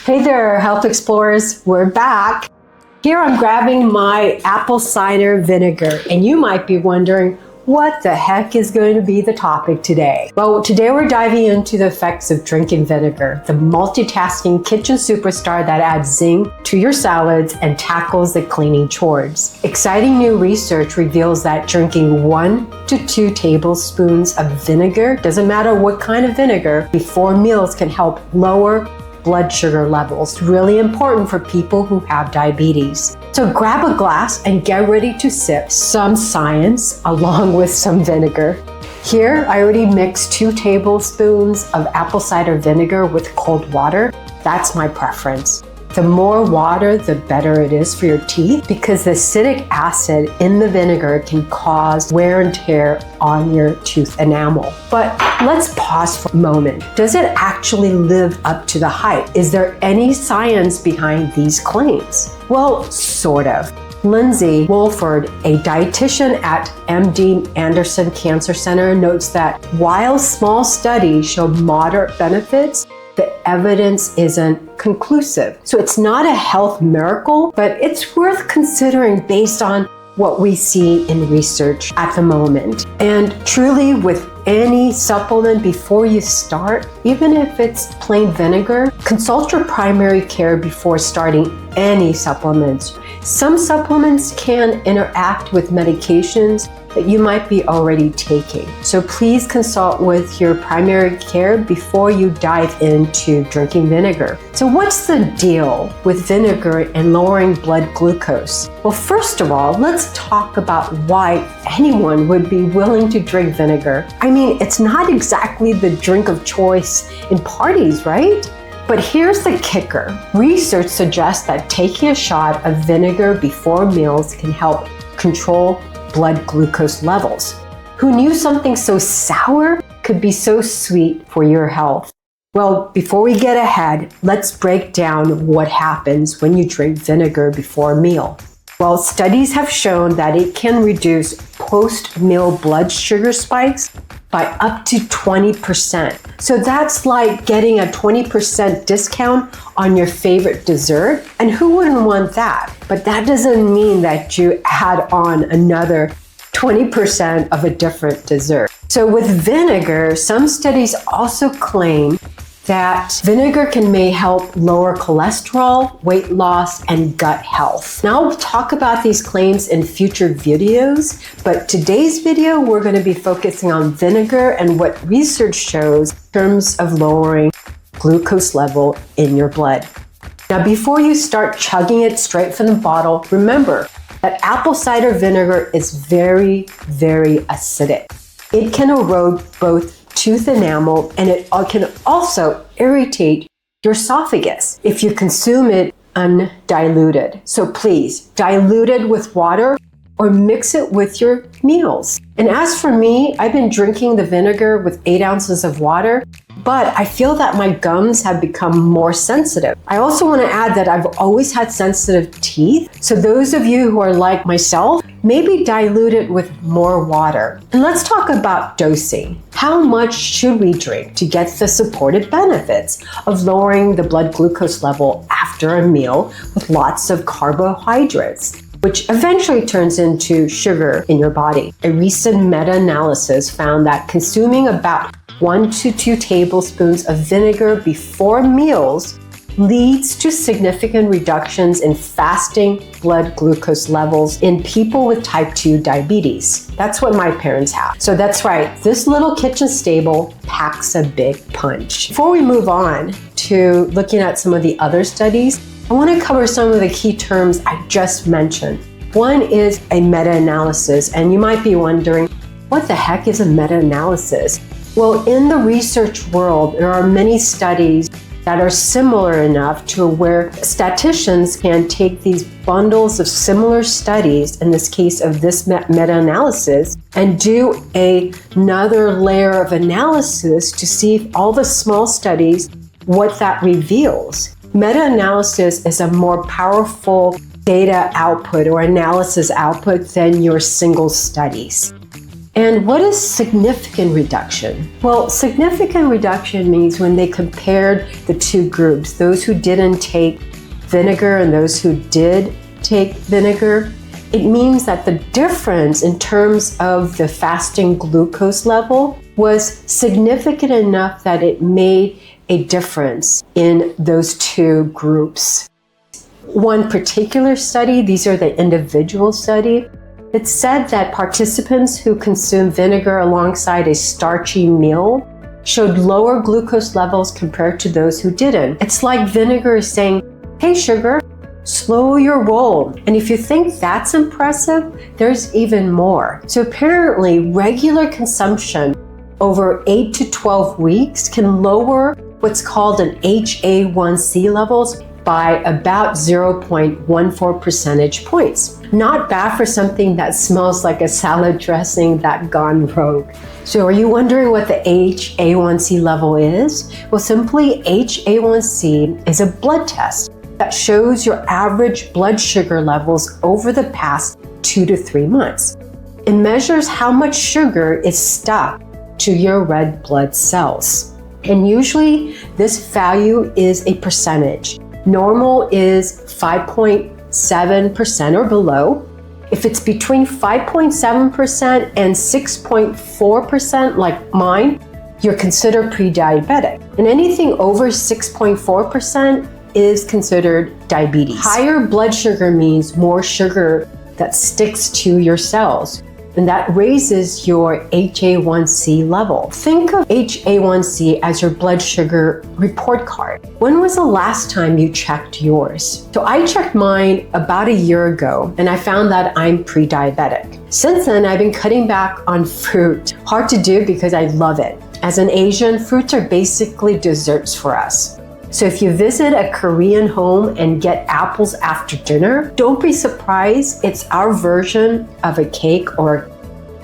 Hey there, Health Explorers, we're back. Here I'm grabbing my apple cider vinegar, and you might be wondering, what the heck is going to be the topic today? Well, today we're diving into the effects of drinking vinegar, the multitasking kitchen superstar that adds zing to your salads and tackles the cleaning chores. Exciting new research reveals that drinking 1 to 2 tablespoons of vinegar, doesn't matter what kind of vinegar, before meals can help lower blood sugar levels. Really important for people who have diabetes. So grab a glass and get ready to sip some science along with some vinegar. Here, I already mixed 2 tablespoons of apple cider vinegar with cold water. That's my preference. The more water, the better it is for your teeth because the acidic acid in the vinegar can cause wear and tear on your tooth enamel. But let's pause for a moment. Does it actually live up to the hype? Is there any science behind these claims? Well, sort of. Lindsay Wolford, a dietitian at MD Anderson Cancer Center, notes that while small studies show moderate benefits, the evidence isn't conclusive. So it's not a health miracle, but it's worth considering based on what we see in research at the moment. And truly, with any supplement before you start, even if it's plain vinegar, consult your primary care before starting any supplements. Some supplements can interact with medications that you might be already taking. So please consult with your primary care before you dive into drinking vinegar. So what's the deal with vinegar and lowering blood glucose? Well, first of all, let's talk about why anyone would be willing to drink vinegar. I mean, it's not exactly the drink of choice in parties, right? But here's the kicker. Research suggests that taking a shot of vinegar before meals can help control blood glucose levels. Who knew something so sour could be so sweet for your health? Well, before we get ahead, let's break down what happens when you drink vinegar before a meal. Well, studies have shown that it can reduce post-meal blood sugar spikes by up to 20%. So that's like getting a 20% discount on your favorite dessert. And who wouldn't want that? But that doesn't mean that you add on another 20% of a different dessert. So with vinegar, some studies also claim that vinegar may help lower cholesterol, weight loss, and gut health. Now we'll talk about these claims in future videos, but today's video we're going to be focusing on vinegar and what research shows in terms of lowering glucose level in your blood. Now before you start chugging it straight from the bottle, remember that apple cider vinegar is very, very acidic. It can erode both tooth enamel, and it can also irritate your esophagus if you consume it undiluted. So please, dilute it with water or mix it with your meals. And as for me, I've been drinking the vinegar with 8 ounces of water, but I feel that my gums have become more sensitive. I also want to add that I've always had sensitive teeth. So those of you who are like myself, maybe dilute it with more water. And let's talk about dosing. How much should we drink to get the supported benefits of lowering the blood glucose level after a meal with lots of carbohydrates, which eventually turns into sugar in your body? A recent meta-analysis found that consuming about 1 to 2 tablespoons of vinegar before meals leads to significant reductions in fasting blood glucose levels in people with type 2 diabetes. That's what my parents have. So that's right, this little kitchen stable packs a big punch. Before we move on to looking at some of the other studies, I want to cover some of the key terms I just mentioned. One is a meta-analysis, and you might be wondering, what the heck is a meta-analysis? Well, in the research world, there are many studies that are similar enough to where statisticians can take these bundles of similar studies, in this case of this meta-analysis, and do another layer of analysis to see if all the small studies, what that reveals. Meta-analysis is a more powerful data output or analysis output than your single studies. And what is significant reduction? Well, significant reduction means when they compared the two groups, those who didn't take vinegar and those who did take vinegar, it means that the difference in terms of the fasting glucose level was significant enough that it made a difference in those two groups. One particular study, these are the individual study, it said that participants who consumed vinegar alongside a starchy meal showed lower glucose levels compared to those who didn't. It's like vinegar is saying, hey sugar, slow your roll. And if you think that's impressive, there's even more. So apparently regular consumption over 8 to 12 weeks can lower what's called an HA1C levels by about 0.14 percentage points. Not bad for something that smells like a salad dressing that gone rogue. So are you wondering what the HA1C level is? Well, simply HA1C is a blood test that shows your average blood sugar levels over the past 2 to 3 months. It measures how much sugar is stuck to your red blood cells. And usually this value is a percentage. Normal is 5.7% or below. If it's between 5.7% and 6.4% like mine, you're considered pre-diabetic. And anything over 6.4% is considered diabetes. Higher blood sugar means more sugar that sticks to your cells, and that raises your HA1C level. Think of HA1C as your blood sugar report card. When was the last time you checked yours? So I checked mine about a year ago, and I found that I'm pre-diabetic. Since then, I've been cutting back on fruit. Hard to do because I love it. As an Asian, fruits are basically desserts for us. So if you visit a Korean home and get apples after dinner, don't be surprised, it's our version of a cake or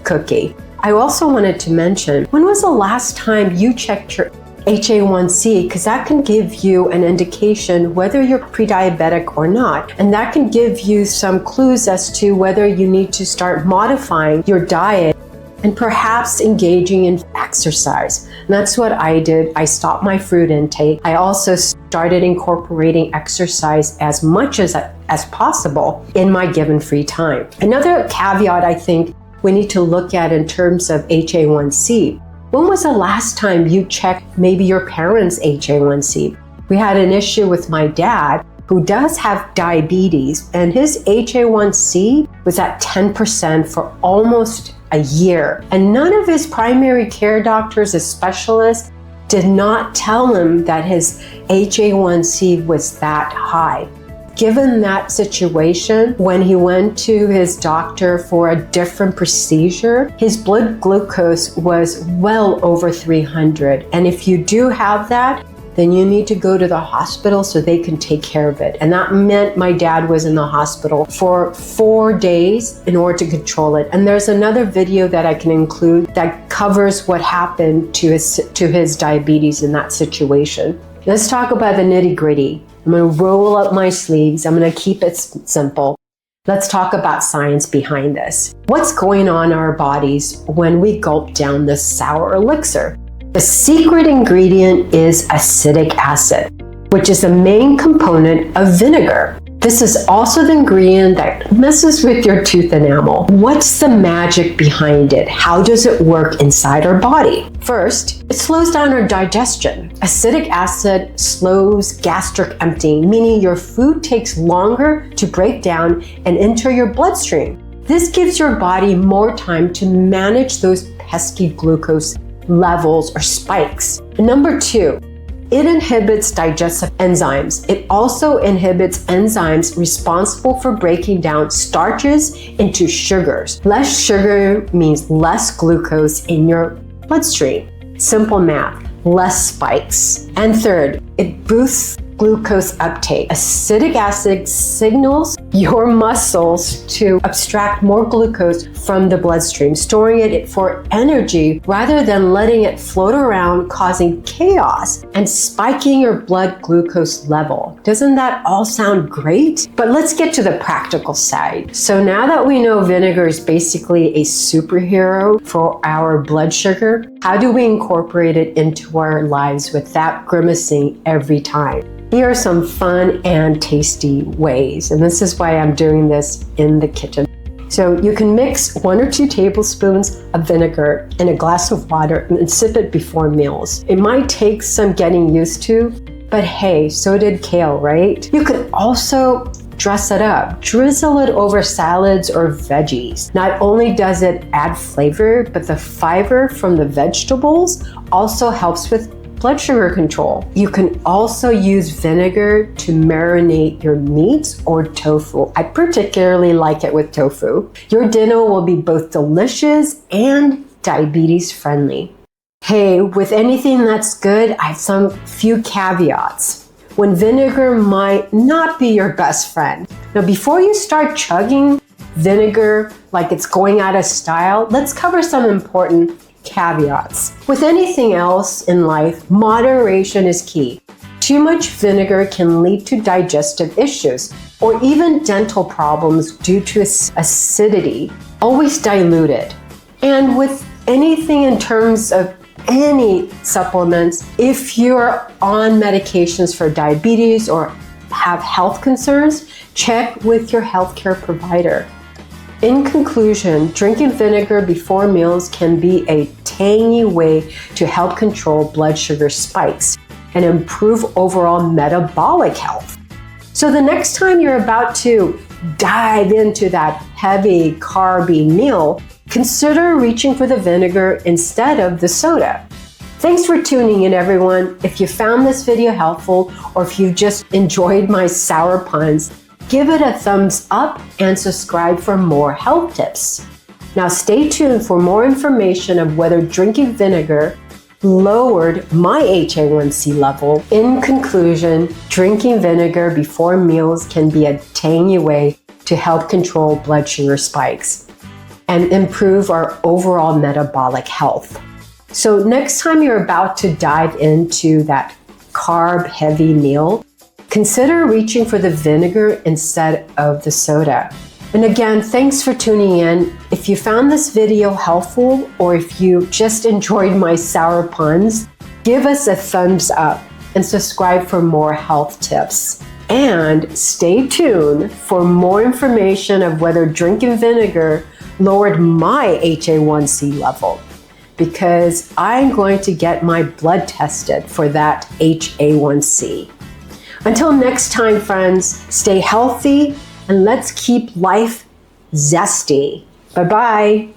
cookie. I also wanted to mention, when was the last time you checked your HA1C? Because that can give you an indication whether you're pre-diabetic or not. And that can give you some clues as to whether you need to start modifying your diet and perhaps engaging in exercise. And that's what I did. I stopped my fruit intake. I also started incorporating exercise as much as possible in my given free time. Another caveat I think we need to look at in terms of HA1C. When was the last time you checked maybe your parents' HA1C? We had an issue with my dad who does have diabetes, and his HA1C was at 10% for almost a year. And none of his primary care doctors, his specialists, did not tell him that his HA1C was that high. Given that situation, when he went to his doctor for a different procedure, his blood glucose was well over 300. And if you do have that, then you need to go to the hospital so they can take care of it. And that meant my dad was in the hospital for 4 days in order to control it. And there's another video that I can include that covers what happened to his diabetes in that situation. Let's talk about the nitty-gritty. I'm gonna roll up my sleeves. I'm gonna keep it simple. Let's talk about science behind this. What's going on in our bodies when we gulp down this sour elixir? The secret ingredient is acetic acid, which is the main component of vinegar. This is also the ingredient that messes with your tooth enamel. What's the magic behind it? How does it work inside our body? First, it slows down our digestion. Acetic acid slows gastric emptying, meaning your food takes longer to break down and enter your bloodstream. This gives your body more time to manage those pesky glucose levels or spikes. And number two, it inhibits digestive enzymes. It also inhibits enzymes responsible for breaking down starches into sugars. Less sugar means less glucose in your bloodstream. Simple math, less spikes. And third, it boosts glucose uptake. Acetic acid signals your muscles to abstract more glucose from the bloodstream, storing it for energy rather than letting it float around, causing chaos and spiking your blood glucose level. Doesn't that all sound great? But let's get to the practical side. So now that we know vinegar is basically a superhero for our blood sugar, how do we incorporate it into our lives without grimacing every time? Here are some fun and tasty ways, and this is why I'm doing this in the kitchen. So you can mix 1 or 2 tablespoons of vinegar in a glass of water and sip it before meals. It might take some getting used to, but hey, so did kale, right? You could also dress it up, drizzle it over salads or veggies. Not only does it add flavor, but the fiber from the vegetables also helps with blood sugar control. You can also use vinegar to marinate your meats or tofu. I particularly like it with tofu. Your dinner will be both delicious and diabetes friendly. Hey, with anything that's good, I have some few caveats. When vinegar might not be your best friend. Now, before you start chugging vinegar like it's going out of style, let's cover some important caveats. With anything else in life, moderation is key. Too much vinegar can lead to digestive issues or even dental problems due to acidity. Always dilute it. And with anything in terms of any supplements, if you're on medications for diabetes or have health concerns, check with your healthcare provider. In conclusion, drinking vinegar before meals can be a tangy way to help control blood sugar spikes and improve overall metabolic health. So the next time you're about to dive into that heavy carby meal, consider reaching for the vinegar instead of the soda. Thanks for tuning in, everyone. If you found this video helpful or if you just enjoyed my sour puns, give it a thumbs up and subscribe for more health tips. Now stay tuned for more information of whether drinking vinegar lowered my HA1C level. In conclusion, drinking vinegar before meals can be a tangy way to help control blood sugar spikes and improve our overall metabolic health. So next time you're about to dive into that carb-heavy meal, consider reaching for the vinegar instead of the soda. And again, thanks for tuning in. If you found this video helpful or if you just enjoyed my sour puns, give us a thumbs up and subscribe for more health tips. And stay tuned for more information of whether drinking vinegar lowered my HA1C level, because I'm going to get my blood tested for that HA1C. Until next time, friends, stay healthy and let's keep life zesty. Bye-bye.